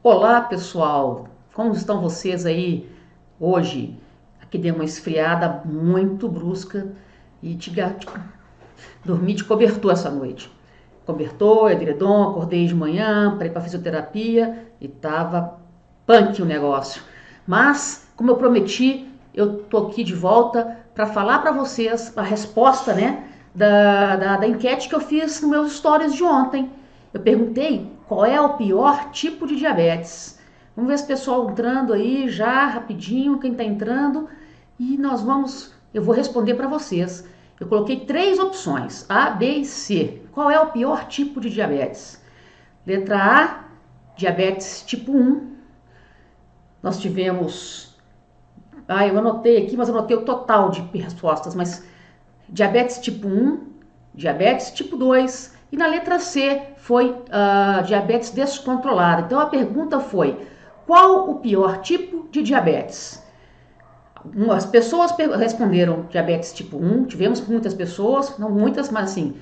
Olá, pessoal! Como estão vocês aí hoje? Aqui deu uma esfriada muito brusca e dormi de cobertor essa noite. Cobertor, edredom, acordei de manhã para ir para fisioterapia e tava punk o negócio. Mas, como eu prometi, eu tô aqui de volta para falar para vocês a resposta, né, da enquete que eu fiz nos meus stories de ontem. Eu perguntei qual é o pior tipo de diabetes. Vamos ver esse pessoal entrando aí já rapidinho, quem está entrando, e eu vou responder para vocês. Eu coloquei 3 opções, A, B e C. Qual é o pior tipo de diabetes? Letra A, diabetes tipo 1. Nós tivemos, eu anotei aqui, mas eu anotei o total de respostas, mas diabetes tipo 1, diabetes tipo 2 e na letra C foi diabetes descontrolada. Então a pergunta foi: qual o pior tipo de diabetes? As pessoas responderam diabetes tipo 1, tivemos muitas pessoas, não muitas, mas assim,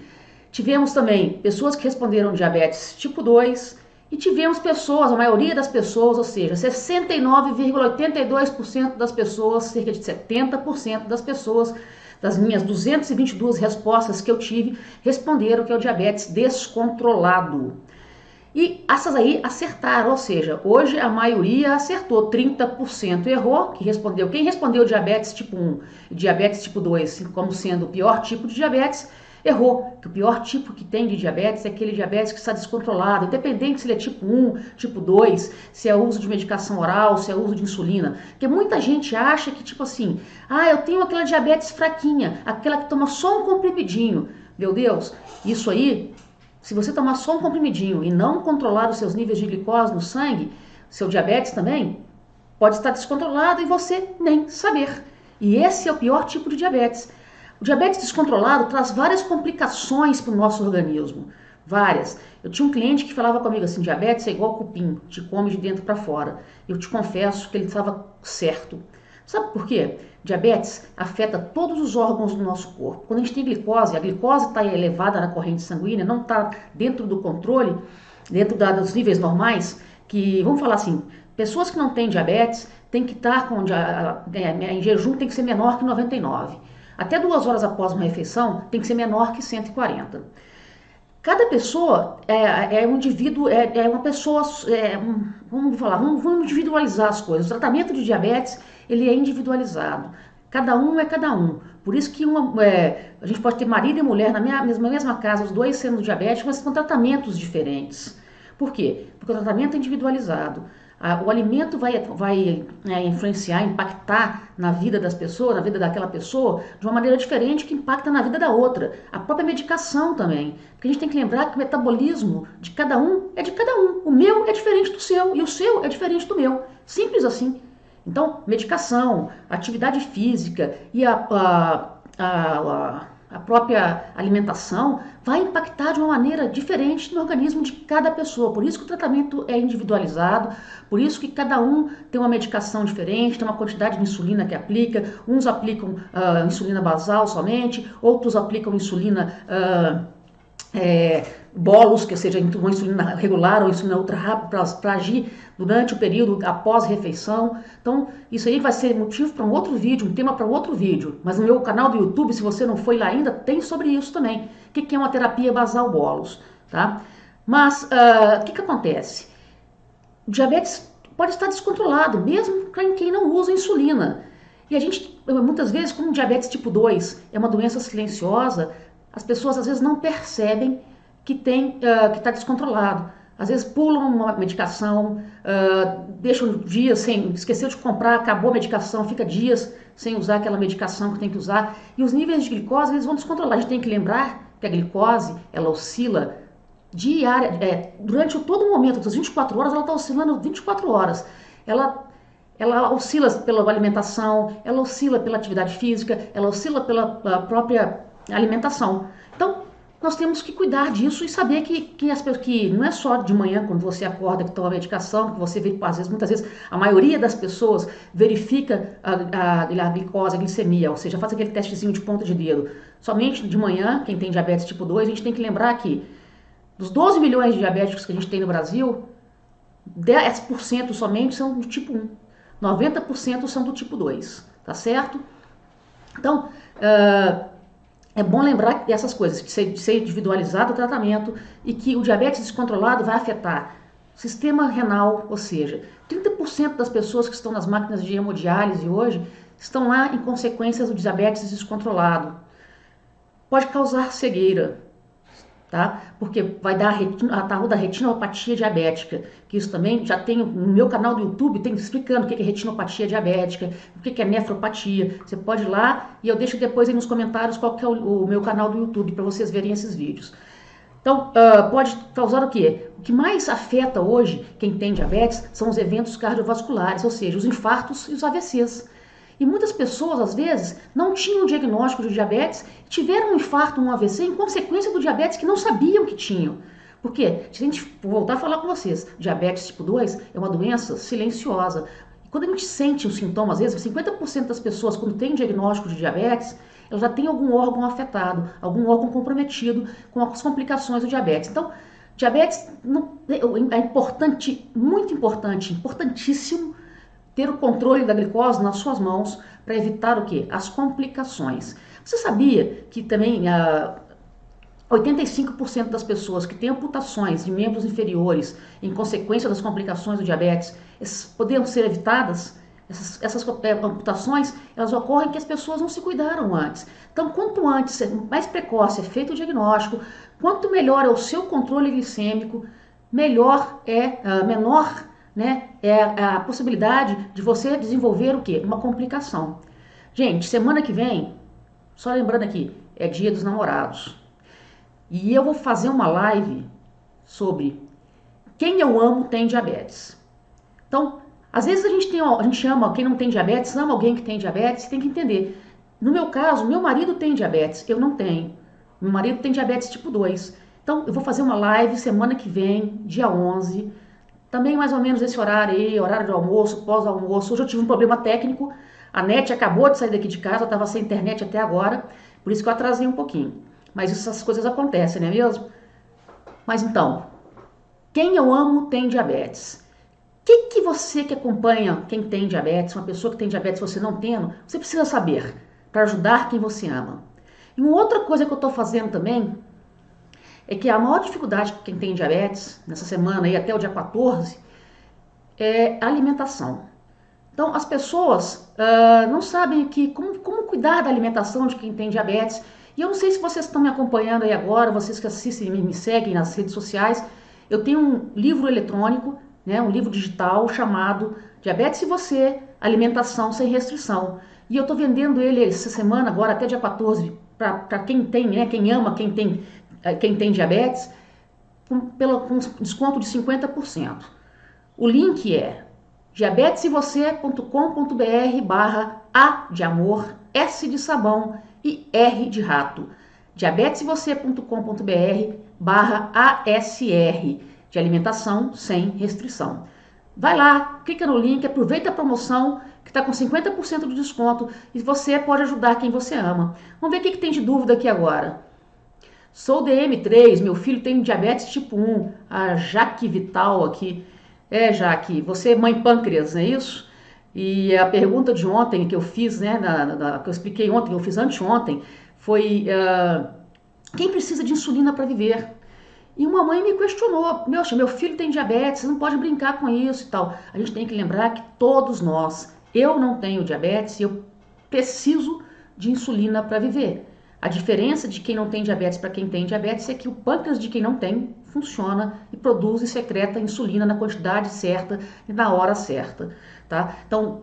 tivemos também pessoas que responderam diabetes tipo 2 e tivemos pessoas, a maioria das pessoas, ou seja, 69,82% das pessoas, cerca de 70% das pessoas, das minhas 222 respostas que eu tive, responderam que é o diabetes descontrolado. E essas aí acertaram, ou seja, hoje a maioria acertou, 30% errou, que respondeu. Quem respondeu diabetes tipo 1 e diabetes tipo 2 como sendo o pior tipo de diabetes, errou, que o pior tipo que tem de diabetes é aquele diabetes que está descontrolado, independente se ele é tipo 1, tipo 2, se é uso de medicação oral, se é uso de insulina. Porque muita gente acha que, tipo assim, eu tenho aquela diabetes fraquinha, aquela que toma só um comprimidinho. Meu Deus, isso aí, se você tomar só um comprimidinho e não controlar os seus níveis de glicose no sangue, seu diabetes também pode estar descontrolado e você nem saber. E esse é o pior tipo de diabetes. O diabetes descontrolado traz várias complicações para o nosso organismo. Várias. Eu tinha um cliente que falava comigo assim: diabetes é igual cupim, te come de dentro para fora. Eu te confesso que ele estava certo. Sabe por quê? Diabetes afeta todos os órgãos do nosso corpo. Quando a gente tem glicose, a glicose está elevada na corrente sanguínea, não está dentro do controle, dentro dos níveis normais, que, vamos falar assim, pessoas que não têm diabetes têm que estar em jejum, tem que ser menor que 99. Até 2 horas após uma refeição, tem que ser menor que 140. Cada pessoa é um indivíduo, é uma pessoa, vamos individualizar as coisas. O tratamento de diabetes, ele é individualizado. Cada um é cada um. Por isso que a gente pode ter marido e mulher na mesma casa, os dois sendo diabéticos, mas com tratamentos diferentes. Por quê? Porque o tratamento é individualizado. O alimento vai influenciar, impactar na vida das pessoas, na vida daquela pessoa, de uma maneira diferente que impacta na vida da outra. A própria medicação também. Porque a gente tem que lembrar que o metabolismo de cada um é de cada um. O meu é diferente do seu e o seu é diferente do meu. Simples assim. Então, medicação, atividade física e a própria alimentação vai impactar de uma maneira diferente no organismo de cada pessoa. Por isso que o tratamento é individualizado, por isso que cada um tem uma medicação diferente, tem uma quantidade de insulina que aplica. Uns aplicam insulina basal somente, outros aplicam insulina bolos, que seja uma insulina regular ou insulina ultra rápida para agir durante o período após refeição. Então, isso aí vai ser motivo para um outro vídeo, um tema para um outro vídeo. Mas no meu canal do YouTube, se você não foi lá ainda, tem sobre isso também. O que é uma terapia basal bolos, tá? Mas, o que acontece? O diabetes pode estar descontrolado, mesmo para quem não usa insulina. E a gente, muitas vezes, como diabetes tipo 2 é uma doença silenciosa, as pessoas às vezes não percebem que está descontrolado. Às vezes pulam uma medicação, deixam dias sem, esqueceu de comprar, acabou a medicação, fica dias sem usar aquela medicação que tem que usar. E os níveis de glicose eles vão descontrolar. A gente tem que lembrar que a glicose, ela oscila durante todo o momento, das 24 horas, ela está oscilando 24 horas. Ela oscila pela alimentação, ela oscila pela atividade física, ela oscila pela própria alimentação. Então, nós temos que cuidar disso e saber que não é só de manhã, quando você acorda, que toma medicação, que você vê, muitas vezes, a maioria das pessoas verifica a glicose, a glicemia, ou seja, faz aquele testezinho de ponta de dedo. Somente de manhã, quem tem diabetes tipo 2, a gente tem que lembrar que dos 12 milhões de diabéticos que a gente tem no Brasil, 10% somente são do tipo 1, 90% são do tipo 2, tá certo? Então, é bom lembrar dessas coisas, de ser individualizado o tratamento e que o diabetes descontrolado vai afetar o sistema renal, ou seja, 30% das pessoas que estão nas máquinas de hemodiálise hoje estão lá em consequências do diabetes descontrolado. Pode causar cegueira, tá? Porque vai dar a tal da retinopatia diabética, que isso também já tem no meu canal do YouTube, tem explicando o que é retinopatia diabética, o que é nefropatia. Você pode ir lá e eu deixo depois aí nos comentários qual que é o meu canal do YouTube para vocês verem esses vídeos. Então, pode causar o quê? O que mais afeta hoje quem tem diabetes são os eventos cardiovasculares, ou seja, os infartos e os AVCs. E muitas pessoas, às vezes, não tinham diagnóstico de diabetes, tiveram um infarto, um AVC, em consequência do diabetes que não sabiam que tinham. Por quê? Se a gente voltar a falar com vocês, diabetes tipo 2 é uma doença silenciosa. E quando a gente sente os sintomas, às vezes, 50% das pessoas, quando tem diagnóstico de diabetes, ela já tem algum órgão afetado, algum órgão comprometido com as complicações do diabetes. Então, diabetes é importante, muito importante, importantíssimo, ter o controle da glicose nas suas mãos para evitar o quê? As complicações. Você sabia que também 85% das pessoas que têm amputações de membros inferiores em consequência das complicações do diabetes poderiam ser evitadas? Essas amputações, elas ocorrem que as pessoas não se cuidaram antes. Então, quanto antes, mais precoce é feito o diagnóstico, quanto melhor é o seu controle glicêmico, menor né, é a possibilidade de você desenvolver o quê? Uma complicação. Gente, semana que vem, só lembrando aqui, é Dia dos Namorados. E eu vou fazer uma live sobre quem eu amo tem diabetes. Então, às vezes a gente ama quem não tem diabetes, ama alguém que tem diabetes, tem que entender. No meu caso, meu marido tem diabetes, eu não tenho. Meu marido tem diabetes tipo 2. Então, eu vou fazer uma live semana que vem, dia 11, também mais ou menos esse horário aí, horário de almoço, pós-almoço. Hoje eu tive um problema técnico, a net acabou de sair daqui de casa, eu estava sem internet até agora, por isso que eu atrasei um pouquinho. Mas essas coisas acontecem, não é mesmo? Mas então, quem eu amo tem diabetes. O que você que acompanha quem tem diabetes, uma pessoa que tem diabetes você não tendo, você precisa saber para ajudar quem você ama. E uma outra coisa que eu estou fazendo também é que a maior dificuldade que quem tem diabetes, nessa semana aí até o dia 14, é a alimentação. Então, as pessoas não sabem como cuidar da alimentação de quem tem diabetes. E eu não sei se vocês estão me acompanhando aí agora, vocês que assistem e me seguem nas redes sociais, eu tenho um livro eletrônico, né, um livro digital chamado Diabetes e Você, Alimentação Sem Restrição. E eu estou vendendo ele essa semana, agora até dia 14, para quem tem, né, quem ama, quem tem diabetes, com desconto de 50%. O link é diabetesevocê.com.br/A de amor, S de sabão e R de rato. diabetesevocê.com.br/ASR de alimentação sem restrição. Vai lá, clica no link, aproveita a promoção que está com 50% de desconto e você pode ajudar quem você ama. Vamos ver o que tem de dúvida aqui agora. Sou DM3, meu filho tem diabetes tipo 1, a Jaque Vital aqui. Jaque, você é mãe pâncreas, não é isso? E a pergunta de ontem que eu fiz, né, que eu expliquei ontem, que eu fiz anteontem, foi quem precisa de insulina para viver? E uma mãe me questionou, meu filho tem diabetes, você não pode brincar com isso e tal. A gente tem que lembrar que todos nós, eu não tenho diabetes e eu preciso de insulina para viver. A diferença de quem não tem diabetes para quem tem diabetes é que o pâncreas de quem não tem funciona e produz e secreta insulina na quantidade certa e na hora certa, tá? Então,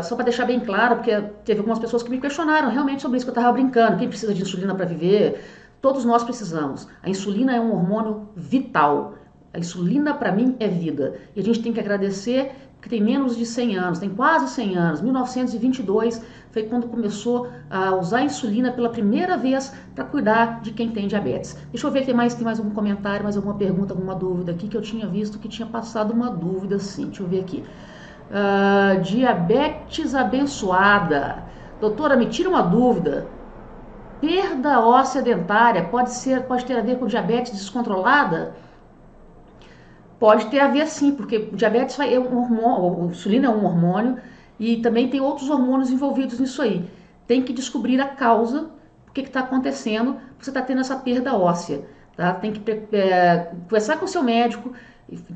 só para deixar bem claro, porque teve algumas pessoas que me questionaram realmente sobre isso, que eu estava brincando, quem precisa de insulina para viver? Todos nós precisamos. A insulina é um hormônio vital. A insulina, para mim, é vida. E a gente tem que agradecer que tem menos de 100 anos, tem quase 100 anos. 1922 foi quando começou a usar a insulina pela primeira vez para cuidar de quem tem diabetes. Deixa eu ver se tem mais algum comentário, mais alguma pergunta, alguma dúvida aqui, que eu tinha visto que tinha passado uma dúvida, sim. Deixa eu ver aqui. Diabetes abençoada. Doutora, me tira uma dúvida. Perda óssea dentária pode ter a ver com diabetes descontrolada? Pode ter a ver sim, porque o diabetes é um hormônio, a insulina é um hormônio e também tem outros hormônios envolvidos nisso aí. Tem que descobrir a causa, o que está acontecendo, você está tendo essa perda óssea. Tá? Tem que conversar com o seu médico,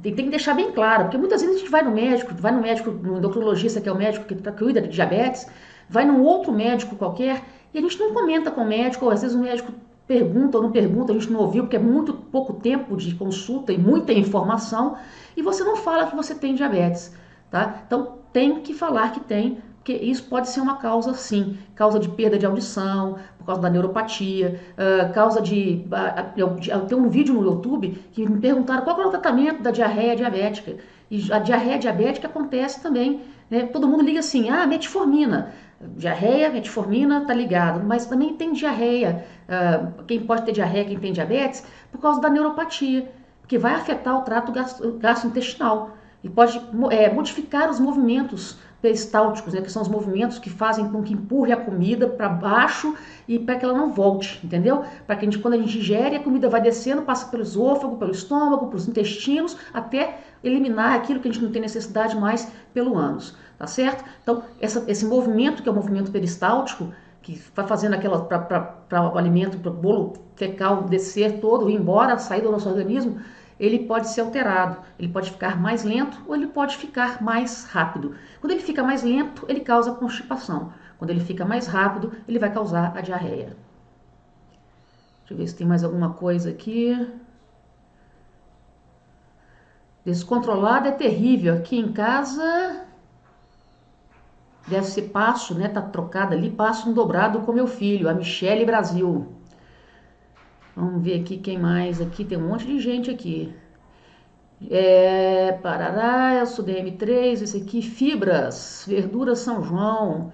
tem que deixar bem claro, porque muitas vezes a gente vai no médico, no endocrinologista, que é o médico que cuida de diabetes, vai num outro médico qualquer, e a gente não comenta com o médico, ou às vezes o médico pergunta ou não pergunta, a gente não ouviu, porque é muito pouco tempo de consulta e muita informação, e você não fala que você tem diabetes, tá? Então, tem que falar que tem, porque isso pode ser uma causa, sim, causa de perda de audição, por causa da neuropatia, causa de... Tem um vídeo no YouTube que me perguntaram qual é o tratamento da diarreia diabética, e a diarreia diabética acontece também, né? Todo mundo liga assim, metformina, diarreia, metformina, tá ligado, mas também tem diarreia, quem pode ter diarreia, quem tem diabetes, por causa da neuropatia, que vai afetar o trato gastrointestinal e pode modificar os movimentos peristálticos, né, que são os movimentos que fazem com que empurre a comida para baixo e para que ela não volte, entendeu? Para que quando a gente ingere, a comida vai descendo, passa pelo esôfago, pelo estômago, pelos intestinos, até eliminar aquilo que a gente não tem necessidade mais pelo ânus, tá certo? Então, esse movimento, que é o movimento peristáltico, que vai fazendo aquela para o alimento, para o bolo fecal descer todo, ir embora, sair do nosso organismo, ele pode ser alterado, ele pode ficar mais lento ou ele pode ficar mais rápido. Quando ele fica mais lento, ele causa constipação. Quando ele fica mais rápido, ele vai causar a diarreia. Deixa eu ver se tem mais alguma coisa aqui. Descontrolado é terrível. Aqui em casa deve ser passo, né? Tá trocado ali, passo um dobrado com meu filho, a Michele Brasil. Vamos ver aqui quem mais. Aqui tem um monte de gente aqui. Parará, eu sou DM3, esse aqui, fibras, Verdura São João.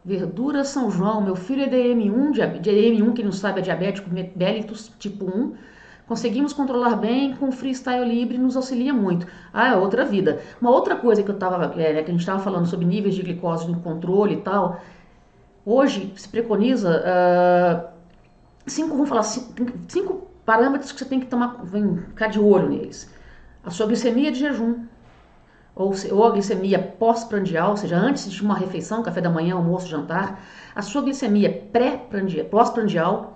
Verdura São João, meu filho é DM1, quem não sabe é diabético mellitus tipo 1. Conseguimos controlar bem com o freestyle livre, nos auxilia muito. É outra vida. Uma outra coisa que que a gente estava falando sobre níveis de glicose no controle e tal. Hoje se preconiza cinco parâmetros que você tem que ficar de olho neles. A sua glicemia de jejum, ou a glicemia pós-prandial, ou seja, antes de uma refeição, café da manhã, almoço, jantar. A sua glicemia pré-prandial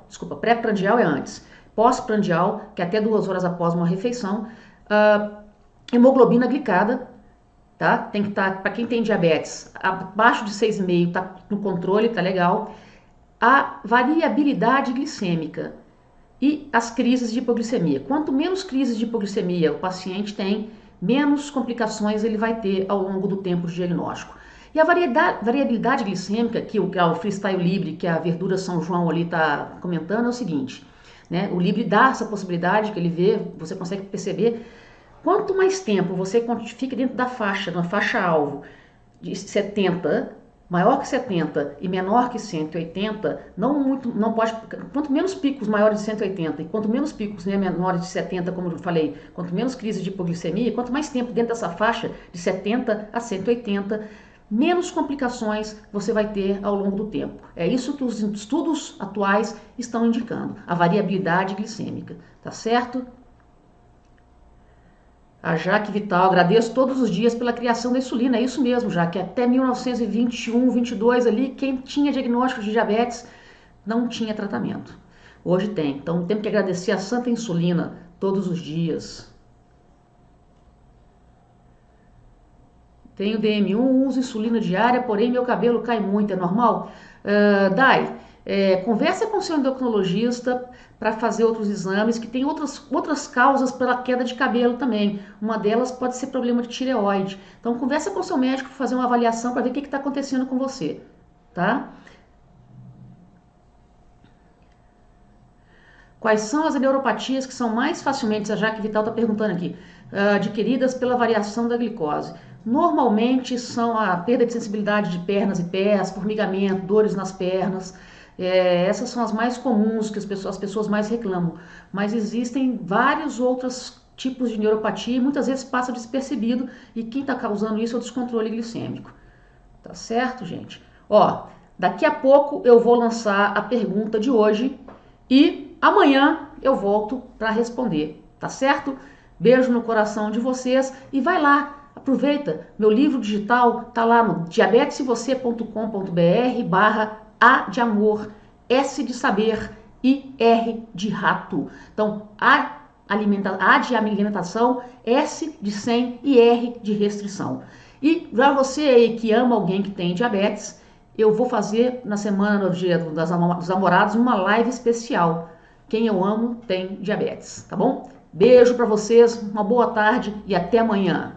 é antes. Pós-prandial, que é até 2 horas após uma refeição. Hemoglobina glicada, tá? Tem que estar, para quem tem diabetes, abaixo de 6,5, tá no controle, tá legal. A variabilidade glicêmica e as crises de hipoglicemia. Quanto menos crises de hipoglicemia o paciente tem, menos complicações ele vai ter ao longo do tempo de diagnóstico. E a variabilidade glicêmica, que o freestyle livre, que a Verdura São João ali está comentando, é o seguinte, né? O livre dá essa possibilidade que ele vê, você consegue perceber, quanto mais tempo você fica dentro da faixa, na faixa alvo de 70, maior que 70 e menor que 180, não pode, quanto menos picos maiores de 180 e quanto menos picos, né, menores de 70, como eu falei, quanto menos crise de hipoglicemia, quanto mais tempo dentro dessa faixa de 70 a 180, menos complicações você vai ter ao longo do tempo. É isso que os estudos atuais estão indicando, a variabilidade glicêmica, tá certo? A Jaque Vital, agradeço todos os dias pela criação da insulina, é isso mesmo, Jaque, até 1921, 22 ali, quem tinha diagnóstico de diabetes não tinha tratamento. Hoje tem, então temos que agradecer a santa insulina todos os dias. Tenho DM1, uso insulina diária, porém meu cabelo cai muito, é normal? Dai, conversa com o seu endocrinologista para fazer outros exames, que tem outras causas pela queda de cabelo também. Uma delas pode ser problema de tireoide. Então conversa com o seu médico para fazer uma avaliação para ver o que está acontecendo com você, tá? Quais são as neuropatias que são mais facilmente, a Jaque Vital está perguntando aqui, adquiridas pela variação da glicose? Normalmente são a perda de sensibilidade de pernas e pés, formigamento, dores nas pernas. Essas são as mais comuns que as pessoas mais reclamam. Mas existem vários outros tipos de neuropatia e muitas vezes passa despercebido e quem está causando isso é o descontrole glicêmico. Tá certo, gente? Ó, daqui a pouco eu vou lançar a pergunta de hoje e amanhã eu volto para responder, tá certo? Beijo no coração de vocês e vai lá, aproveita, meu livro digital tá lá no diabetesevocê.com.br/A de amor, S de saber e R de rato. Então, A de alimentação, S de sem e R de restrição. E para você aí que ama alguém que tem diabetes, eu vou fazer na semana, no dia dos namorados, uma live especial. Quem eu amo tem diabetes, tá bom? Beijo para vocês, uma boa tarde e até amanhã.